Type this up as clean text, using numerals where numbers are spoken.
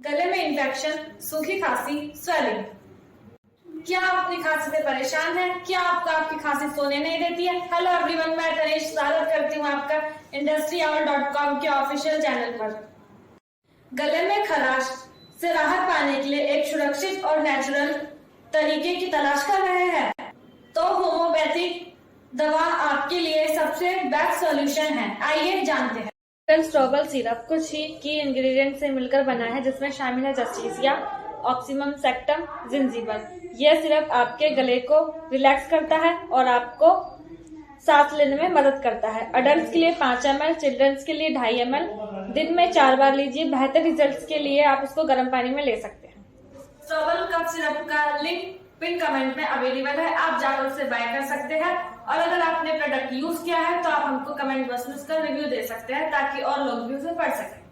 गले में इन्फेक्शन, सूखी खांसी, स्वेलिंग। क्या आप अपनी खांसी से परेशान हैं? क्या आपको आपकी खांसी सोने नहीं देती है? हेलो एवरीवन, मैं तनेश स्वागत करती हूँ आपका industryowl.com के ऑफिशियल चैनल पर। गले में खराश से राहत पाने के लिए एक सुरक्षित और नेचुरल तरीके की तलाश कर रहे हैं तो होम्योपैथिक दवा आपके लिए सबसे बेस्ट सॉल्यूशन है। आइए जानते हैं। स्ट्रॉबल सिरप कुछ ही की इंग्रेडिएंट से मिलकर बना है, जिसमें शामिल है जस्टिसिया, ऑक्सीमम सेक्टम, जिंजीबर। यह सिरप आपके गले को रिलैक्स करता है और आपको सांस लेने में मदद करता है। अडल्ट के लिए 5 ml, चिल्ड्रंस के लिए 2.5 ml। दिन में 4 बार लीजिए। बेहतर रिजल्ट्स के लिए आप इसको गर्म पानी में ले सकते हैं। स्ट्रॉबल कफ सिरप का लिंक पिन कमेंट में अवेलेबल है, आप जाकर उसे बाय कर सकते हैं। और अगर आपने प्रोडक्ट यूज किया है तो आप हमको कमेंट बॉक्स में उसका रिव्यू दे सकते हैं ताकि और लोग भी उसे पढ़ सकें।